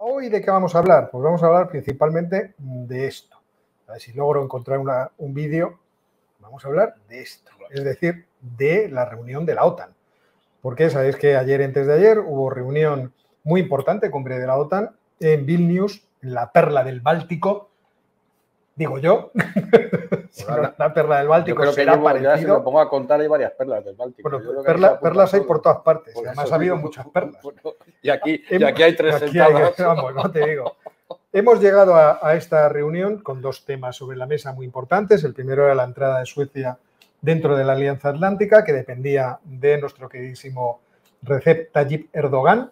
¿Hoy de qué vamos a hablar? Pues vamos a hablar principalmente de esto. A ver si logro encontrar un vídeo. Vamos a hablar de esto, es decir, de la reunión de la OTAN. Porque sabéis que ayer, antes de ayer, hubo reunión muy importante, cumbre de la OTAN, en Vilnius, en la perla del Báltico. Digo yo, si no es la perla del Báltico, yo creo será que parecido. Ya se me pongo a contar, hay varias perlas del Báltico. Bueno, perlas hay por todas partes, pues además ha habido muchas perlas. Bueno, y aquí hay tres sentadas. Vamos, no te digo. Hemos llegado a esta reunión con dos temas sobre la mesa muy importantes. El primero era la entrada de Suecia dentro de la Alianza Atlántica, que dependía de nuestro queridísimo Recep Tayyip Erdogan,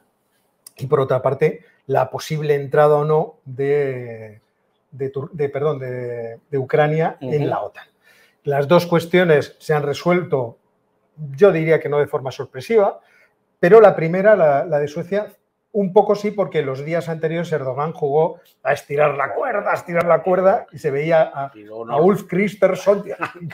y por otra parte, la posible entrada o no de Ucrania en la OTAN. Las dos cuestiones se han resuelto, yo diría que no de forma sorpresiva, pero la primera, la de Suecia, un poco sí, porque los días anteriores Erdogan jugó a estirar la cuerda y se veía a Ulf Kristersson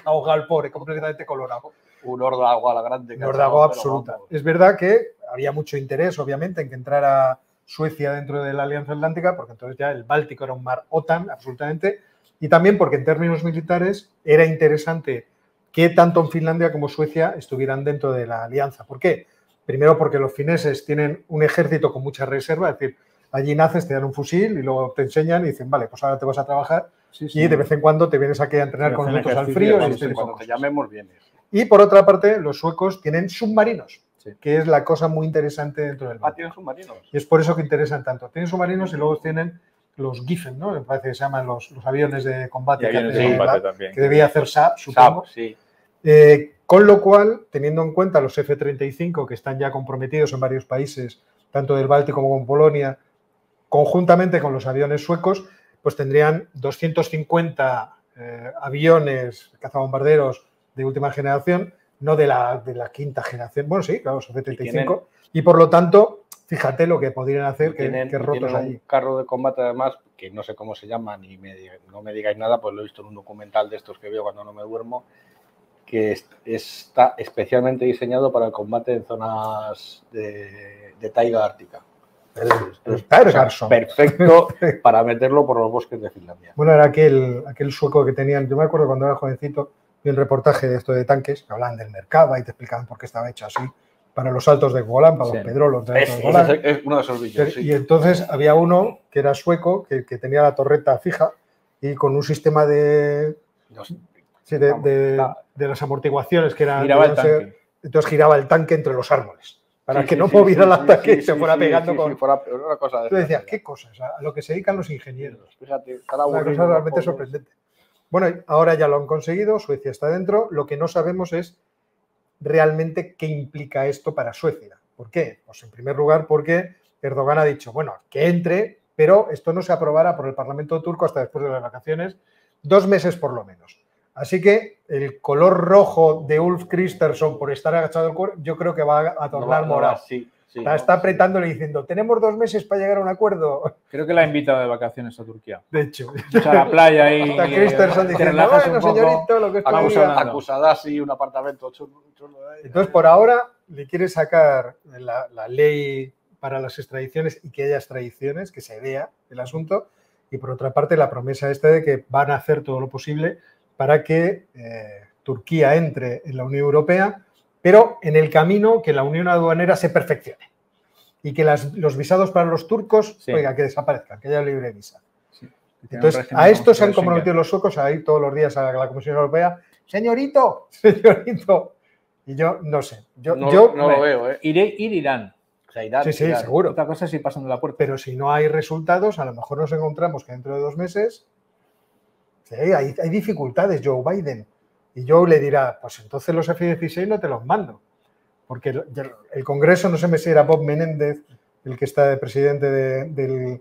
ahogado al pobre, completamente colorado. Un ordago a la grande. Un ordago absoluta. Es verdad que había mucho interés, obviamente, en que entrara Suecia dentro de la Alianza Atlántica, porque entonces ya el Báltico era un mar OTAN, absolutamente, y también porque en términos militares era interesante que tanto en Finlandia como Suecia estuvieran dentro de la alianza. ¿Por qué? Primero porque los fineses tienen un ejército con mucha reserva, es decir, allí naces, te dan un fusil y luego te enseñan y dicen, vale, pues ahora te vas a trabajar y de vez en cuando te vienes aquí a entrenar con nosotros al frío. Cuando te llamemos vienes. Y por otra parte, los suecos tienen submarinos, que es la cosa muy interesante dentro del mar. ¿Tienen submarinos? Y es por eso que interesan tanto. Tienen submarinos y luego tienen los Giffen, ¿no? Me parece que se llaman los aviones de combate, que debía hacer Saab, supongo. Sí. Con lo cual, teniendo en cuenta los F-35 que están ya comprometidos en varios países, tanto del Báltico como en Polonia, conjuntamente con los aviones suecos, pues tendrían 250 aviones cazabombarderos de última generación, no de la quinta generación. Bueno, sí, claro, los F-35. Y por lo tanto, fíjate lo que podrían hacer que rotos allí. Un carro de combate, además, que no sé cómo se llama, no me digáis nada, pues lo he visto en un documental de estos que veo cuando no me duermo, que está especialmente diseñado para el combate en zonas de taiga ártica. El Targarson. Perfecto para meterlo por los bosques de Finlandia. Bueno, era aquel sueco que tenían, yo me acuerdo cuando era jovencito, vi un reportaje de esto de tanques, que hablaban del Merkava y te explicaban por qué estaba hecho así, para los saltos de Golán, para los pedrolos de Golán. Es uno de esos bichos, sí. Y entonces había uno que era sueco, que tenía la torreta fija y con un sistema de las amortiguaciones que eran... Giraba el tanque. Entonces giraba el tanque entre los árboles, para que no moviera el ataque y se fuera pegando con... Fuera una cosa de... Tú decías, ¿qué cosas? A lo que se dedican los ingenieros. Fíjate, una cosa realmente sorprendente. Bueno, ahora ya lo han conseguido, Suecia está dentro. Lo que no sabemos es realmente qué implica esto para Suecia. ¿Por qué? Pues en primer lugar porque Erdogan ha dicho, bueno, que entre, pero esto no se aprobará por el Parlamento turco hasta después de las vacaciones, 2 meses por lo menos. Así que el color rojo de Ulf Kristersson por estar agachado el cuerpo, yo creo que va a tornar morado. Está apretándole diciendo, tenemos 2 meses para llegar a un acuerdo. Creo que la ha invitado de vacaciones a Turquía. De hecho. A la playa y... Hasta Kristersson diciendo, bueno, señorito, lo que estoy acusada así, un apartamento chulo. Entonces, por ahora, le quiere sacar la ley para las extradiciones y que haya extradiciones, que se vea el asunto. Y por otra parte, la promesa esta de que van a hacer todo lo posible para que Turquía entre en la Unión Europea, pero en el camino que la unión aduanera se perfeccione y que los visados para los turcos, oiga, que desaparezcan, que haya libre visa. Sí. Entonces, a esto se han comprometido los suecos a ir todos los días a la Comisión Europea. Señorito. Y yo no sé. Yo no lo veo, ¿eh? Irán. O sea, Irán. Sí, seguro. Otra cosa es ir pasando la puerta. Pero si no hay resultados, a lo mejor nos encontramos que dentro de 2 meses hay dificultades, Joe Biden. Y Joe le dirá, pues entonces los F-16 no te los mando. Porque el Congreso, no sé si era Bob Menéndez, el que está de presidente del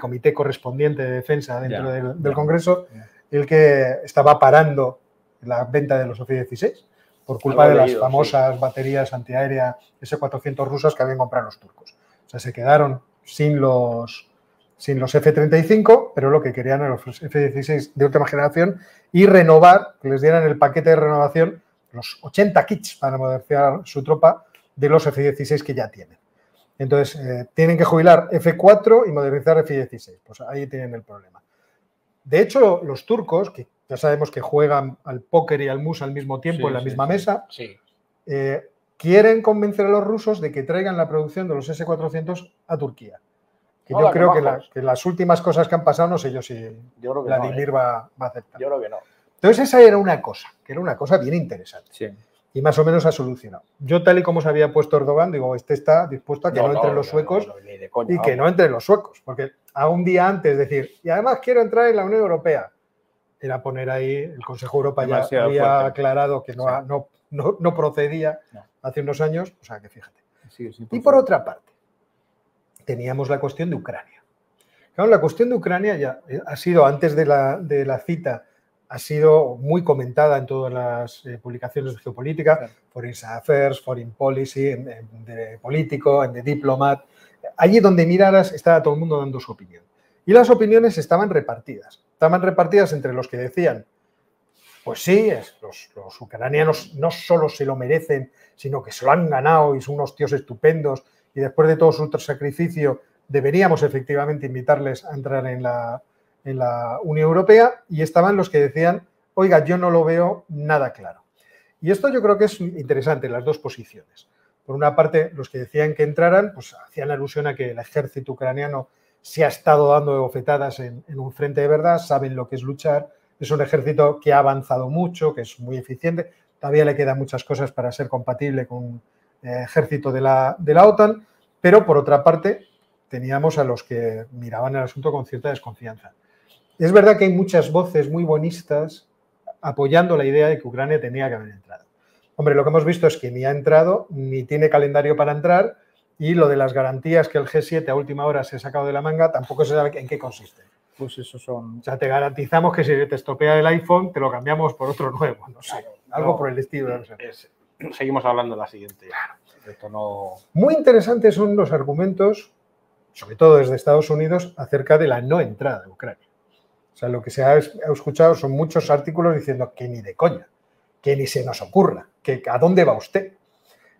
comité correspondiente de defensa dentro del Congreso, el que estaba parando la venta de los F-16 por culpa de las famosas baterías antiaéreas S-400 rusas que habían comprado los turcos. O sea, se quedaron sin los F-35, pero lo que querían eran los F-16 de última generación y renovar, que les dieran el paquete de renovación, los 80 kits para modernizar su tropa de los F-16 que ya tienen. Entonces, tienen que jubilar F4 y modernizar F-16. Pues ahí tienen el problema. De hecho, los turcos, que ya sabemos que juegan al póker y al mus al mismo tiempo en la misma mesa, quieren convencer a los rusos de que traigan la producción de los S-400 a Turquía. Que yo creo que las últimas cosas que han pasado, no sé yo si Vladimir va a aceptar. Yo creo que no. Entonces, esa era una cosa bien interesante. Sí. Y más o menos ha solucionado. Yo, tal y como se había puesto Erdogan, digo, este está dispuesto a que no entren los suecos y que no entren los suecos. Porque a un día antes decir, y además quiero entrar en la Unión Europea, era poner ahí, el Consejo Europa ya había aclarado que no procedía hace unos años, o sea que fíjate. Sí, y por otra parte, teníamos la cuestión de Ucrania. Claro, la cuestión de Ucrania ya ha sido, antes de la cita, ha sido muy comentada en todas las publicaciones de geopolítica, claro. Foreign Affairs, Foreign Policy, de Político, en The Diplomat. Allí donde miraras estaba todo el mundo dando su opinión. Y las opiniones estaban repartidas. Estaban repartidas entre los que decían, pues sí, los ucranianos no solo se lo merecen, sino que se lo han ganado y son unos tíos estupendos y después de todo su sacrificio deberíamos efectivamente invitarles a entrar en la Unión Europea, y estaban los que decían, oiga, yo no lo veo nada claro. Y esto yo creo que es interesante, las dos posiciones. Por una parte, los que decían que entraran, pues hacían alusión a que el ejército ucraniano se ha estado dando bofetadas en un frente de verdad, saben lo que es luchar, es un ejército que ha avanzado mucho, que es muy eficiente, todavía le quedan muchas cosas para ser compatible con el ejército de la OTAN, pero por otra parte teníamos a los que miraban el asunto con cierta desconfianza. Es verdad que hay muchas voces muy bonistas apoyando la idea de que Ucrania tenía que haber entrado. Hombre, lo que hemos visto es que ni ha entrado, ni tiene calendario para entrar, y lo de las garantías que el G7 a última hora se ha sacado de la manga, tampoco se sabe en qué consiste. Pues eso son... O sea, te garantizamos que si te estropea el iPhone, te lo cambiamos por otro nuevo, no sé, algo por el estilo. Seguimos hablando en la siguiente. Esto no... Muy interesantes son los argumentos, sobre todo desde Estados Unidos, acerca de la no entrada de Ucrania. O sea, lo que se ha escuchado son muchos artículos diciendo que ni de coña, que ni se nos ocurra, que a dónde va usted.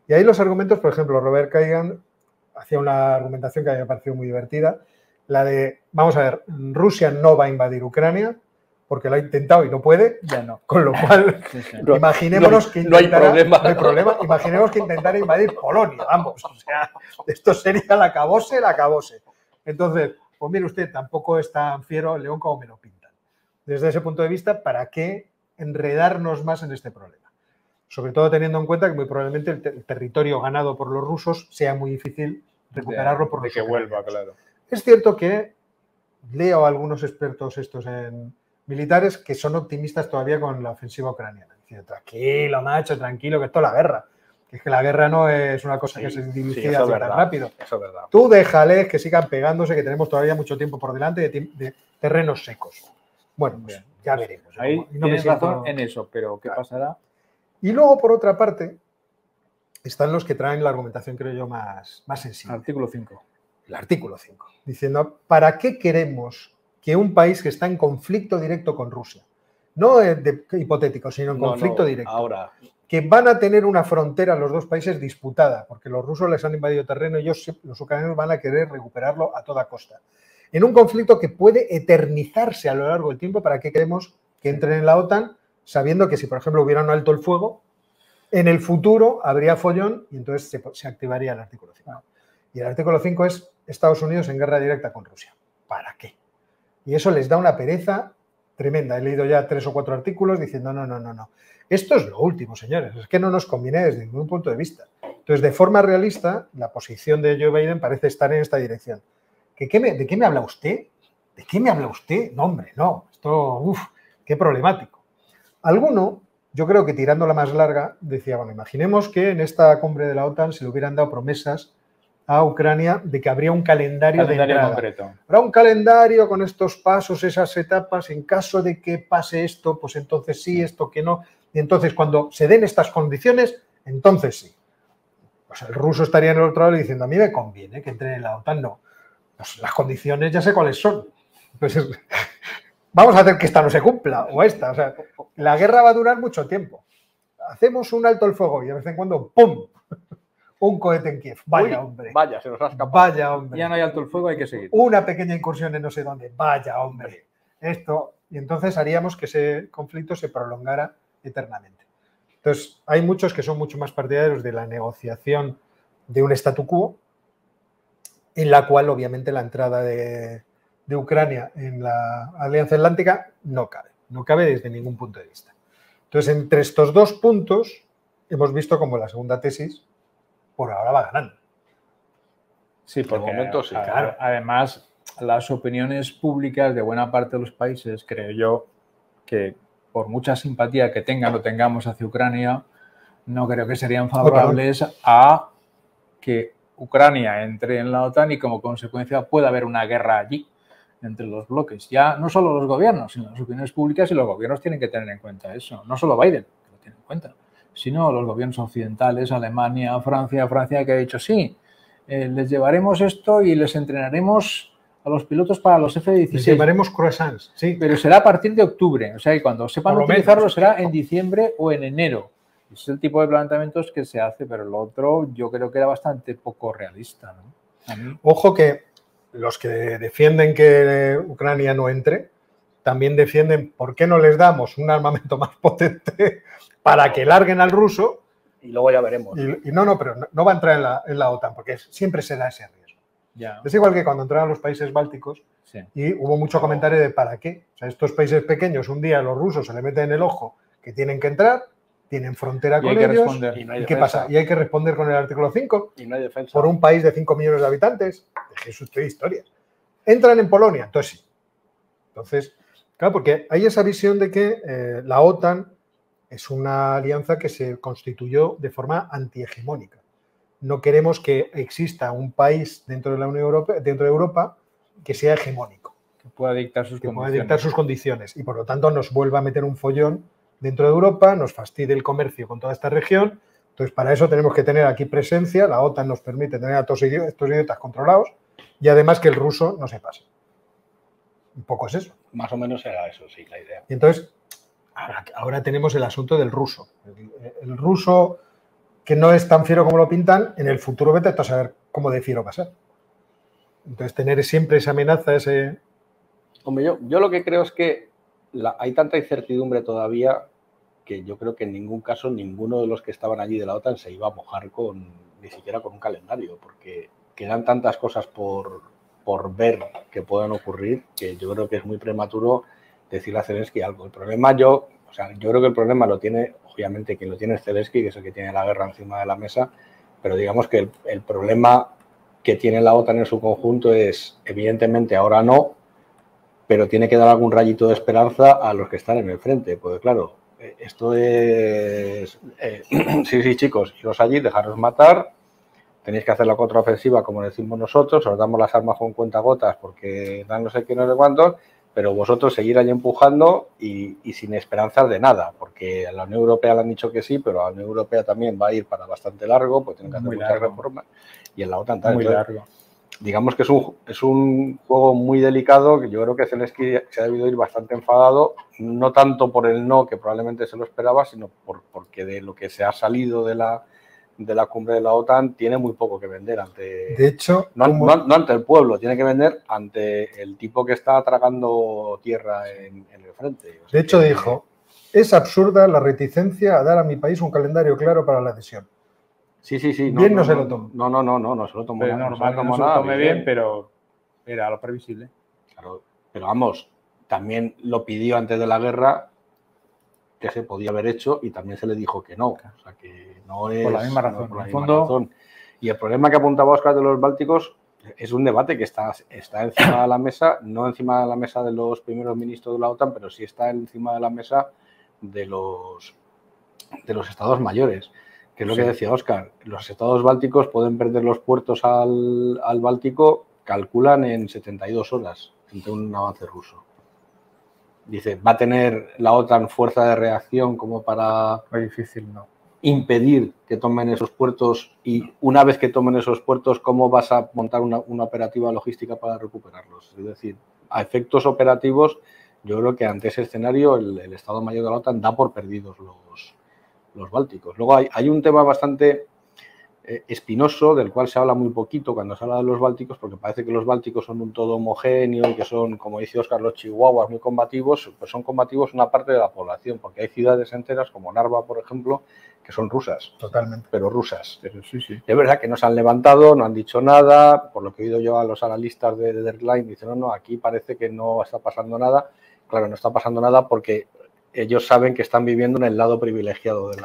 Y ahí los argumentos, por ejemplo, Robert Kagan hacía una argumentación que a mí me pareció muy divertida, la de, vamos a ver, Rusia no va a invadir Ucrania porque lo ha intentado y no puede, ya no. Con lo cual, imaginémonos que intentara, no hay problema, imaginemos que intentara invadir Polonia, vamos, o sea, esto sería la acabose. Entonces, pues mire usted, tampoco es tan fiero el león como me lo pintan. Desde ese punto de vista, ¿para qué enredarnos más en este problema? Sobre todo teniendo en cuenta que muy probablemente el territorio ganado por los rusos sea muy difícil recuperarlo por los que vuelva, claro. Es cierto que leo a algunos expertos estos en militares que son optimistas todavía con la ofensiva ucraniana. Dicen, tranquilo, macho, tranquilo, que esto es la guerra. Que es que la guerra no es una cosa que se dilucida así tan rápido. Eso es verdad. Tú déjales que sigan pegándose, que tenemos todavía mucho tiempo por delante de terrenos secos. Bueno, pues ya veremos. Ahí tienes razón en eso, pero ¿qué pasará? Y luego, por otra parte, están los que traen la argumentación, creo yo, más sensible. Artículo 5. El artículo 5, diciendo, ¿para qué queremos que un país que está en conflicto directo con Rusia, no hipotético, sino en conflicto directo, ahora, que van a tener una frontera los dos países disputada, porque los rusos les han invadido terreno y los ucranianos van a querer recuperarlo a toda costa, en un conflicto que puede eternizarse a lo largo del tiempo? ¿Para qué queremos que entren en la OTAN, sabiendo que si, por ejemplo, hubiera un alto el fuego, en el futuro habría follón y entonces se activaría el artículo 5? Y el artículo 5 es Estados Unidos en guerra directa con Rusia. ¿Para qué? Y eso les da una pereza tremenda. He leído ya 3 o 4 artículos diciendo no. Esto es lo último, señores. Es que no nos conviene desde ningún punto de vista. Entonces, de forma realista, la posición de Joe Biden parece estar en esta dirección. ¿De qué me habla usted? ¿De qué me habla usted? No, hombre, no. Esto, qué problemático. Alguno, yo creo que tirando la más larga, decía, bueno, imaginemos que en esta cumbre de la OTAN se le hubieran dado promesas a Ucrania de que habría un calendario de entrada. Concreto. Habrá un calendario con estos pasos, esas etapas, en caso de que pase esto, pues entonces sí, esto que no. Y entonces cuando se den estas condiciones, entonces sí. Pues el ruso estaría en el otro lado diciendo, a mí me conviene que entre en la OTAN, no. Pues las condiciones ya sé cuáles son. Entonces, vamos a hacer que esta no se cumpla, o esta. O sea, la guerra va a durar mucho tiempo. Hacemos un alto el fuego y de vez en cuando, ¡pum!, Un cohete en Kiev. Vaya, Uy, hombre. Vaya, se nos ha escapado. Vaya, hombre. Ya no hay alto el fuego, hay que seguir. Una pequeña incursión en no sé dónde. Vaya, hombre. Esto. Y entonces haríamos que ese conflicto se prolongara eternamente. Entonces, hay muchos que son mucho más partidarios de la negociación de un statu quo, en la cual, obviamente, la entrada de Ucrania en la Alianza Atlántica no cabe desde ningún punto de vista. Entonces, entre estos dos puntos, hemos visto como la segunda tesis, por ahora va ganando. Sí, porque de momento sí. Claro. Además, las opiniones públicas de buena parte de los países, creo yo, que por mucha simpatía que tengan o tengamos hacia Ucrania, no creo que serían favorables a que Ucrania entre en la OTAN y como consecuencia pueda haber una guerra allí entre los bloques. Ya no solo los gobiernos, sino las opiniones públicas, y los gobiernos tienen que tener en cuenta eso. No solo Biden, que lo tiene en cuenta, sino los gobiernos occidentales, Alemania, Francia que ha dicho sí, les llevaremos esto y les entrenaremos a los pilotos para los F-16. Les llevaremos croissants, sí. Pero será a partir de octubre, o sea, que cuando sepan utilizarlo será en diciembre o en enero. Es el tipo de planteamientos que se hace, pero lo otro yo creo que era bastante poco realista, ¿no? Ojo que los que defienden que Ucrania no entre, también defienden por qué no les damos un armamento más potente para que larguen al ruso. Y luego ya veremos. Y pero no va a entrar en la OTAN, porque siempre será ese riesgo. Ya. Es igual que cuando entraron los países bálticos, sí. Y hubo mucho comentario de ¿para qué? O sea, estos países pequeños, un día los rusos se le meten en el ojo que tienen que entrar, tienen frontera con ellos. ¿Y qué pasa? ¿Y hay que responder con el artículo 5? Y no hay defensa. Por un país de 5 millones de habitantes. De eso estoy historia. Entran en Polonia, entonces sí. Entonces, claro, porque hay esa visión de que la OTAN es una alianza que se constituyó de forma antihegemónica. No queremos que exista un país dentro de la Unión Europea, dentro de Europa, que sea hegemónico. Que pueda dictar sus condiciones. Y por lo tanto nos vuelva a meter un follón dentro de Europa, nos fastidie el comercio con toda esta región. Entonces, para eso tenemos que tener aquí presencia. La OTAN nos permite tener a estos idiotas controlados y además que el ruso no se pase. Un poco es eso. Más o menos era eso, sí, la idea. Y entonces, ahora tenemos el asunto del ruso. El ruso, que no es tan fiero como lo pintan, en el futuro vete a saber cómo de fiero va a ser. Entonces, tener siempre esa amenaza, ese... Hombre, yo lo que creo es que hay tanta incertidumbre todavía que yo creo que en ningún caso ninguno de los que estaban allí de la OTAN se iba a mojar ni siquiera con un calendario, porque quedan tantas cosas por ver que puedan ocurrir que yo creo que es muy prematuro decirle a Zelensky algo. El problema yo creo que el problema lo tiene, obviamente, quien lo tiene es Zelensky, que es el que tiene la guerra encima de la mesa, pero digamos que el problema que tiene la OTAN en su conjunto es, evidentemente, ahora no, pero tiene que dar algún rayito de esperanza a los que están en el frente. Porque, claro, esto es... sí, chicos, iros allí, dejaros matar, tenéis que hacer la contraofensiva, como decimos nosotros, os damos las armas con cuentagotas porque dan no sé qué, no sé cuántos, pero vosotros seguir ahí empujando y sin esperanzas de nada, porque a la Unión Europea le han dicho que sí, pero a la Unión Europea también va a ir para bastante largo, pues tienen que hacer muchas reformas, y en la OTAN también. Muy largo. Digamos que es un juego muy delicado, que yo creo que Zelensky se ha debido ir bastante enfadado, no tanto por el no, que probablemente se lo esperaba, sino porque de lo que se ha salido de la cumbre de la OTAN tiene muy poco que vender ante... De hecho... No ante el pueblo, tiene que vender ante el tipo que está tragando tierra en el frente. De hecho dijo, es absurda la reticencia a dar a mi país un calendario claro para la adhesión. Sí. Bien no se lo tomó. No se lo tomó. Pero normal que no se lo tome bien, pero era lo previsible. Claro, pero vamos, también lo pidió antes de la guerra, que se podía haber hecho, y también se le dijo que no. O sea, que no es... Por la misma razón. Por la misma razón. Y el problema que apuntaba Óscar de los bálticos es un debate que está encima de la mesa, no encima de la mesa de los primeros ministros de la OTAN, pero sí está encima de la mesa de los estados mayores. Que es lo que decía Óscar, los estados bálticos pueden perder los puertos al Báltico, calculan en 72 horas ante un avance ruso. Dice, ¿va a tener la OTAN fuerza de reacción como para Muy difícil, no. impedir que tomen esos puertos? Y una vez que tomen esos puertos, ¿cómo vas a montar una operativa logística para recuperarlos? Es decir, a efectos operativos, yo creo que ante ese escenario el Estado Mayor de la OTAN da por perdidos los bálticos. Luego hay un tema bastante espinoso, del cual se habla muy poquito cuando se habla de los bálticos, porque parece que los bálticos son un todo homogéneo y que son, como dice Óscar, los chihuahuas muy combativos. Pues son combativos una parte de la población, porque hay ciudades enteras, como Narva, por ejemplo, que son rusas. Totalmente. Pero rusas. Pero sí. Es verdad que no se han levantado, no han dicho nada. Por lo que he oído yo a los analistas de Deadline, dicen, no, aquí parece que no está pasando nada. Claro, no está pasando nada porque ellos saben que están viviendo en el lado privilegiado de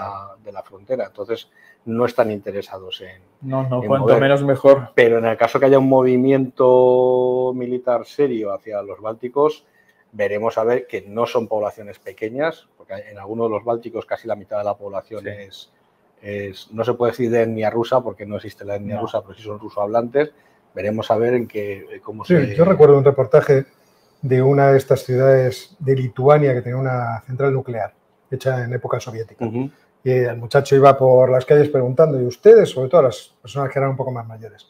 la frontera. Entonces, no están interesados en cuanto mover. Menos mejor. Pero en el caso que haya un movimiento militar serio hacia los bálticos, veremos a ver que no son poblaciones pequeñas, porque en algunos de los bálticos casi la mitad de la población no se puede decir de etnia rusa, porque no existe la etnia rusa, pero sí son rusohablantes. Veremos a ver cómo se... Yo recuerdo un reportaje de una de estas ciudades de Lituania que tenía una central nuclear hecha en época soviética. Y el muchacho iba por las calles preguntando, ¿y ustedes? Sobre todo las personas que eran un poco más mayores.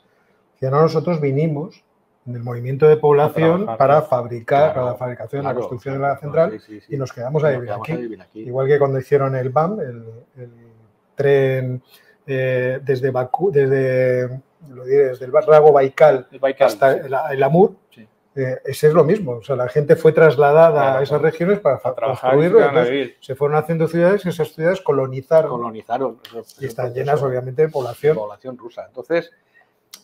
Decían, no, nosotros vinimos en el movimiento de población para fabricar, para la fabricación, la construcción de la central, y nos quedamos a vivir aquí. Igual que cuando hicieron el BAM, el tren desde Bakú, desde el lago Baikal hasta el Amur. Ese es lo mismo, o sea, la gente fue trasladada a esas regiones para construirlo, entonces se fueron haciendo ciudades y esas ciudades colonizaron y están llenas obviamente de población rusa. Entonces,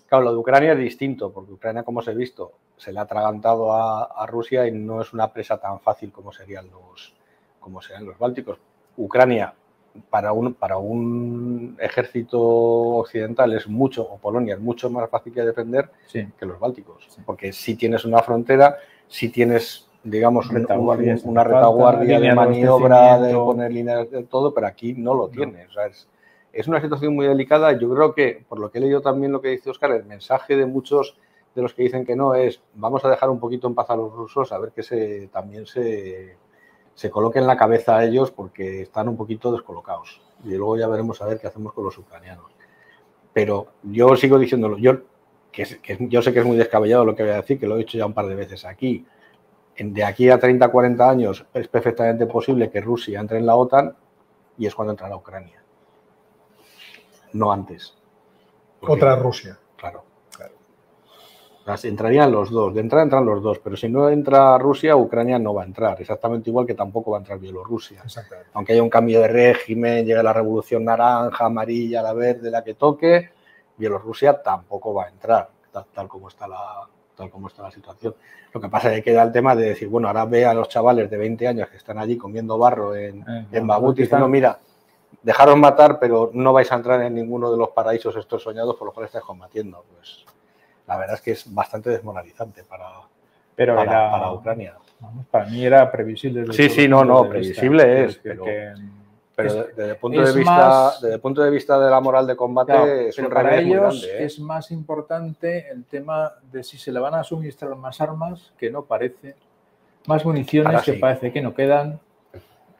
claro, lo de Ucrania es distinto, porque Ucrania, como os he visto, se le ha atragantado a Rusia y no es una presa tan fácil como serían los bálticos. Ucrania, para un ejército occidental o Polonia es mucho más fácil de defender que los bálticos, porque si tienes una frontera, si tienes, digamos, una retaguardia de maniobra, de poner líneas de todo, pero aquí no lo tienes. O sea, es una situación muy delicada. Yo creo que, por lo que he leído también lo que dice Óscar, el mensaje de muchos de los que dicen que no es vamos a dejar un poquito en paz a los rusos, a ver que también se coloque en la cabeza a ellos, porque están un poquito descolocados. Y luego ya veremos a ver qué hacemos con los ucranianos. Pero yo sigo diciéndolo, yo sé que es muy descabellado lo que voy a decir, que lo he dicho ya un par de veces aquí. De aquí a 30, 40 años es perfectamente posible que Rusia entre en la OTAN y es cuando entrará Ucrania. No antes. Otra Rusia. Claro. Entrarían los dos, de entrada entran los dos, pero si no entra Rusia, Ucrania no va a entrar, exactamente igual que tampoco va a entrar Bielorrusia. Aunque haya un cambio de régimen, llegue la revolución naranja, amarilla, la verde, la que toque, Bielorrusia tampoco va a entrar, tal como está la situación. Lo que pasa es que queda el tema de decir, bueno, ahora ve a los chavales de 20 años que están allí comiendo barro en Bakhmut y diciendo, mira, dejaros matar, pero no vais a entrar en ninguno de los paraísos estos soñados por los cuales estáis combatiendo. Pues la verdad es que es bastante desmoralizante para Ucrania. Vamos, para mí era previsible. Previsible es, pero desde el punto de vista de la moral de combate es un para revés muy ellos grande, es más importante el tema de si se le van a suministrar más armas, que no parece, más municiones que parece que no quedan,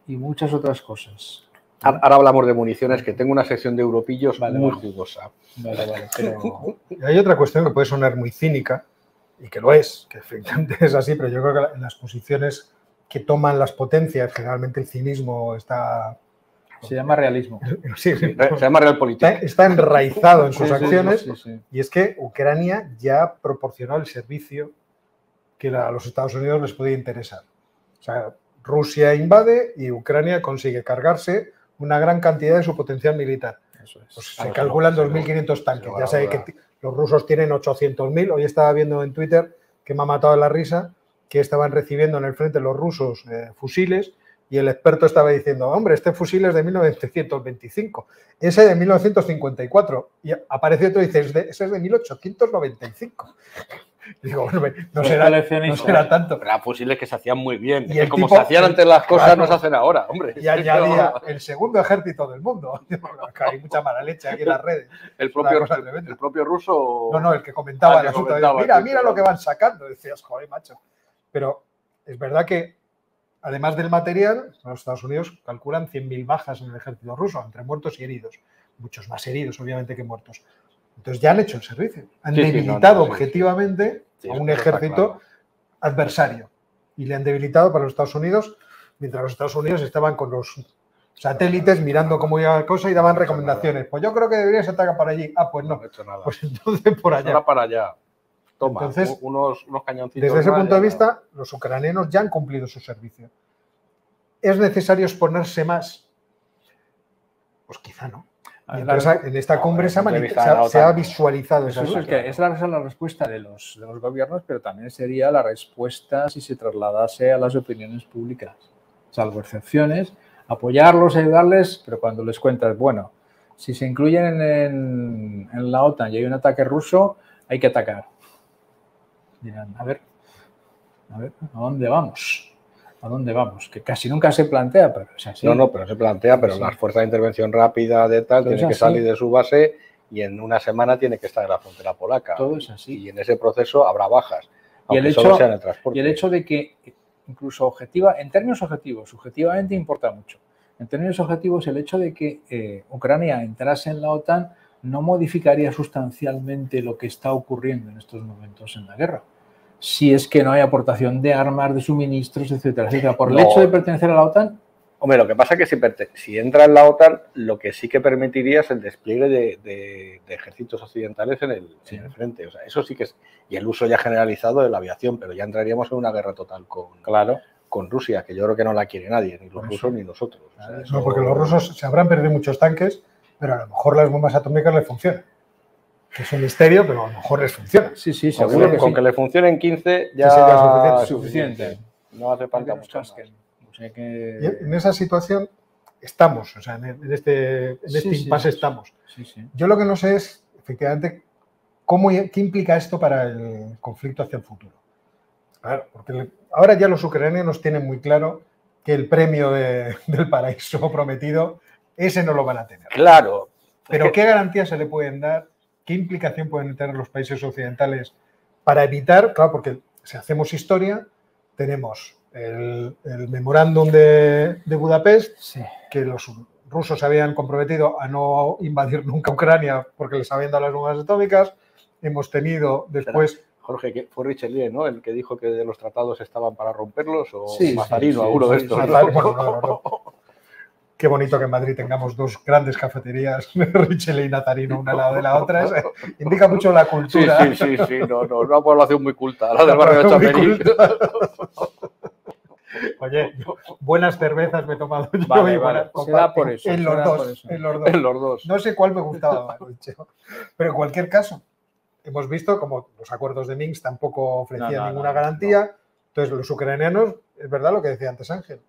y muchas otras cosas. Ahora hablamos de municiones, que tengo una sección de europillos muy jugosa. Pero... Hay otra cuestión que puede sonar muy cínica, y que lo es, que efectivamente es así, pero yo creo que en las posiciones que toman las potencias, generalmente el cinismo está... Se llama realismo. Sí, se llama realpolitik. Está enraizado en sus acciones, y es que Ucrania ya proporcionó el servicio que a los Estados Unidos les podía interesar. O sea, Rusia invade y Ucrania consigue cargarse una gran cantidad de su potencial militar. Pues se calculan 2.500 tanques. Ya sabe que los rusos tienen 800.000. Hoy estaba viendo en Twitter, que me ha matado la risa, que estaban recibiendo en el frente los rusos fusiles, y el experto estaba diciendo, hombre, este fusil es de 1925, ese de 1954. Y apareció otro y dice, ese es de 1895. Digo, bueno, no será tanto. Pero eran fusiles que se hacían muy bien. Y como se hacían antes las cosas, no se hacen ahora, hombre. Y añadía el segundo ejército del mundo. Hay mucha mala leche aquí en las redes. ¿El propio ruso? No, el que comentaba el asunto. Mira lo que van sacando. Decías, joder, macho. Pero es verdad que, además del material, los Estados Unidos calculan 100.000 bajas en el ejército ruso, entre muertos y heridos. Muchos más heridos, obviamente, que muertos. Entonces ya han hecho el servicio. Han debilitado objetivamente a un ejército adversario. Y le han debilitado para los Estados Unidos, mientras los Estados Unidos estaban con los satélites mirando cómo iba la cosa y daban recomendaciones. Pues yo creo que deberías atacar para allí. Ah, pues no. No he hecho nada. Pues entonces por allá. Ahora para allá. Toma, Entonces, unos cañoncitos. Desde ese más, punto de ya vista, los ucranianos ya han cumplido su servicio. ¿Es necesario exponerse más? Pues quizá no. Y entonces, en esta cumbre se ha visualizado esa Eso es que esa es la respuesta de los gobiernos, pero también sería la respuesta si se trasladase a las opiniones públicas. Salvo excepciones, apoyarlos, ayudarles, pero cuando les cuentas, bueno, si se incluyen en la OTAN y hay un ataque ruso, hay que atacar. Dirán, a ver, ¿a dónde vamos? ¿A dónde vamos? Que casi nunca se plantea, pero es así. No, pero se plantea, pero las fuerzas de intervención rápida de tal tienen que salir de su base y en una semana tiene que estar en la frontera polaca. Todo es así. Y en ese proceso habrá bajas, aunque solo sea en el transporte. Y el hecho de que, incluso en términos objetivos, subjetivamente importa mucho. En términos objetivos, el hecho de que Ucrania entrase en la OTAN no modificaría sustancialmente lo que está ocurriendo en estos momentos en la guerra. Si es que no hay aportación de armas, de suministros, etcétera, etcétera. Por el hecho de pertenecer a la OTAN. Hombre, lo que pasa es que si entra en la OTAN, lo que sí que permitiría es el despliegue de ejércitos occidentales en el frente. O sea, eso sí que es. Y el uso ya generalizado de la aviación, pero ya entraríamos en una guerra total con Rusia, que yo creo que no la quiere nadie, ni los rusos ni nosotros. O sea, no, porque los rusos se habrán perdido muchos tanques, pero a lo mejor las bombas atómicas les funcionan. Que es un misterio, pero a lo mejor les funciona. Sí, seguro con que le funcionen 15 ya sería suficiente. No hace falta mucho más. Y en esa situación estamos, o sea, en este impasse estamos. Yo lo que no sé es, efectivamente, qué implica esto para el conflicto hacia el futuro. Claro, porque ahora ya los ucranianos tienen muy claro que el premio del paraíso prometido, ese no lo van a tener. Claro. Pero ¿qué garantías se le pueden dar? ¿Qué implicación pueden tener los países occidentales para evitar? Claro, porque si hacemos historia, tenemos el memorándum de Budapest, que los rusos se habían comprometido a no invadir nunca Ucrania porque les habían dado las bombas atómicas. Hemos tenido después... Jorge, que fue Richelieu, ¿no? El que dijo que de los tratados estaban para romperlos, o Mazarino, alguno de estos. Qué bonito que en Madrid tengamos dos grandes cafeterías, Richelieu y Nazarino, una al lado de la otra. Indica mucho la cultura. Sí. No, una población muy culta, la del barrio de Chamberí. Oye, buenas cervezas me he tomado yo. Vale. Será por eso. En los dos. No sé cuál me gustaba más, pero en cualquier caso, hemos visto como los acuerdos de Minsk tampoco ofrecían ninguna garantía. Entonces, los ucranianos, es verdad lo que decía antes Ángel,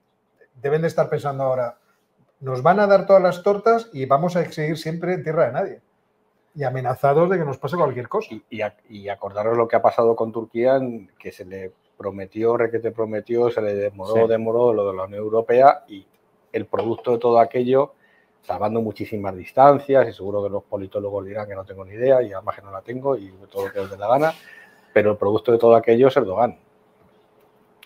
deben de estar pensando ahora, nos van a dar todas las tortas y vamos a seguir siempre en tierra de nadie. Y amenazados de que nos pase cualquier cosa. Y acordaros lo que ha pasado con Turquía, que se le prometió, se le demoró lo de la Unión Europea, y el producto de todo aquello, salvando muchísimas distancias, y seguro que los politólogos dirán que no tengo ni idea, y además que no la tengo, y todo lo que os dé la gana, pero el producto de todo aquello es Erdogan.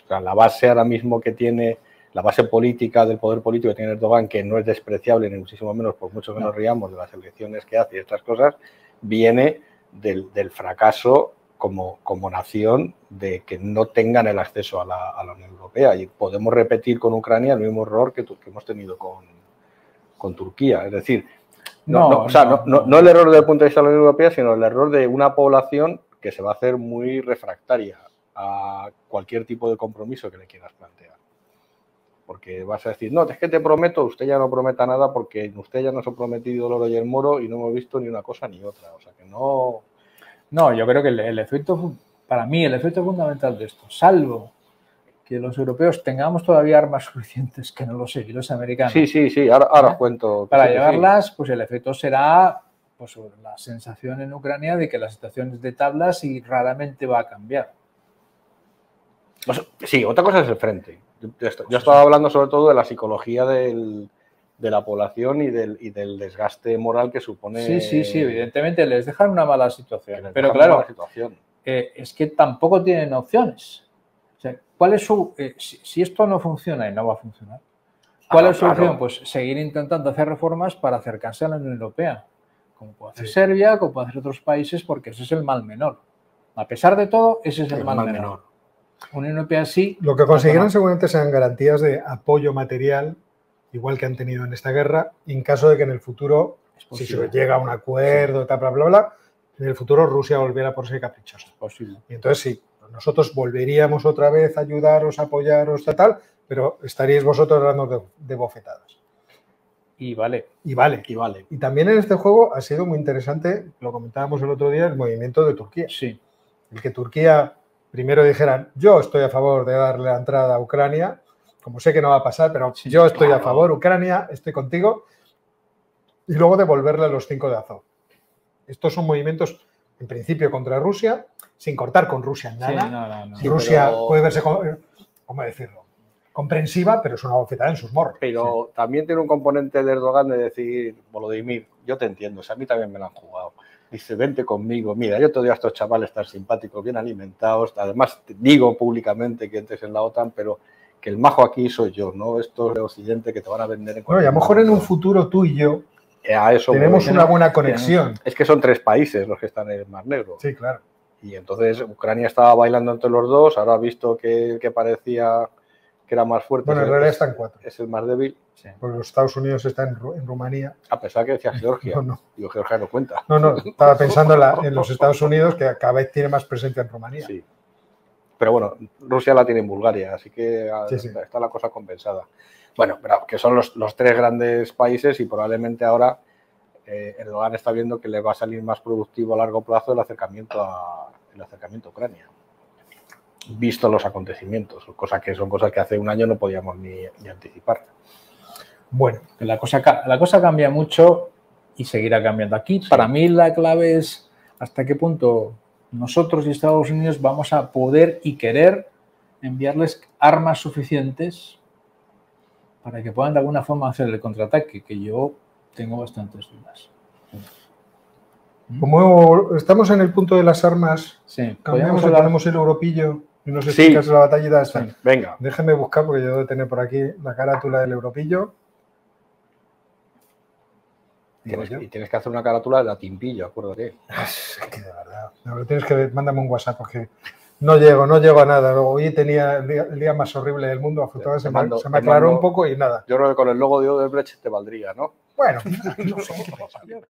O sea, la base ahora mismo que tiene, la base política del poder político que tiene Erdogan, que no es despreciable ni muchísimo menos, por mucho que nos riamos de las elecciones que hace y estas cosas, viene del fracaso como nación, de que no tengan el acceso a la Unión Europea. Y podemos repetir con Ucrania el mismo error que hemos tenido con Turquía. Es decir, no el error desde el punto de vista de la Unión Europea, sino el error de una población que se va a hacer muy refractaria a cualquier tipo de compromiso que le quieras plantear. Porque vas a decir, no, es que te prometo, usted ya no prometa nada porque usted ya nos ha prometido el oro y el moro y no hemos visto ni una cosa ni otra. O sea que no... No, yo creo que el efecto, para mí, el efecto fundamental de esto, salvo que los europeos tengamos todavía armas suficientes, que no lo sé, y los americanos. Sí, ahora os cuento. Para llevarlas, pues el efecto será pues la sensación en Ucrania de que la situación es de tablas y raramente va a cambiar. Sí, otra cosa es el frente. Yo estaba hablando sobre todo de la psicología de la población y del desgaste moral que supone. Sí, evidentemente les dejan una mala situación. Pero claro, es que tampoco tienen opciones. O sea, ¿cuál es si esto no funciona y no va a funcionar, ¿cuál es su opción? Pues seguir intentando hacer reformas para acercarse a la Unión Europea, como puede hacer Serbia, como puede hacer otros países, porque ese es el mal menor. A pesar de todo, ese es el mal menor. Unión Europea sí. Lo que conseguirán seguramente sean garantías de apoyo material igual que han tenido en esta guerra, y en caso de que en el futuro, si se llega a un acuerdo, tal, bla, bla, bla, en el futuro Rusia volviera por ser caprichosa. Posible. Y entonces sí, nosotros volveríamos otra vez a ayudaros, a apoyaros, tal, pero estaríais vosotros dando de bofetadas. Y vale. Y vale. Y vale. Y también en este juego ha sido muy interesante, lo comentábamos el otro día, el movimiento de Turquía. Sí. El que Turquía primero dijera, yo estoy a favor de darle la entrada a Ucrania, como sé que no va a pasar, pero Sí, yo estoy claro. a favor, Ucrania, estoy contigo, y luego devolverle a los 5 de Azov. Estos son movimientos, en principio, contra Rusia, sin cortar con Rusia en nada. Sí, no. Sí, Rusia pero- puede verse, ¿cómo decirlo? Comprensiva, pero es una bofetada en sus morros. Pero también tiene un componente de Erdogan de decir, Volodymyr, yo te entiendo, o sea, a mí también me lo han jugado. Dice, vente conmigo, mira, yo te doy a estos chavales tan simpáticos, bien alimentados, además te digo públicamente que entres en la OTAN, pero que el majo aquí soy yo, ¿no? Esto es de Occidente que te van a vender en Bueno, y a lo mejor en un futuro tú y yo A eso tenemos voy. una buena conexión. Es que son 3 países los que están en el Mar Negro. Sí, claro. Y entonces Ucrania estaba bailando entre los dos, ahora ha visto que el que parecía que era más fuerte Bueno, en realidad están 4. es el más débil, Sí. Porque los Estados Unidos están en Rumanía. a pesar que decía Georgia. No. Digo, Georgia no cuenta. No, estaba pensando en los Estados Unidos, que cada vez tiene más presencia en Rumanía. Sí. Pero bueno, Rusia la tiene en Bulgaria, así que Sí. está la cosa compensada. Bueno, pero que son los 3 grandes países y probablemente ahora Erdogan está viendo que le va a salir más productivo a largo plazo el acercamiento a Ucrania, visto los acontecimientos, son cosas que hace un año no podíamos ni anticipar. Bueno, La cosa cambia mucho y seguirá cambiando. Aquí, para mí, la clave es hasta qué punto nosotros y Estados Unidos vamos a poder y querer enviarles armas suficientes para que puedan de alguna forma hacer el contraataque, que yo tengo bastantes dudas. como estamos en el punto de las armas, Sí, cambiamos podríamos y hablar. ponemos el europillo y nos Sí. explicas la batallita esta. Sí. Venga, Déjeme buscar, porque yo debo tener por aquí la carátula del europillo. Digo yo. y tienes que hacer una carátula de la Timpillo, acuérdate. Es que de verdad. No, tienes que mándame un WhatsApp porque no llego a nada. Luego hoy tenía el día más horrible del mundo. Afortunadamente se me aclaró un poco y nada. Yo creo que con el logo de Odebrecht te valdría, ¿no? Bueno, no sé.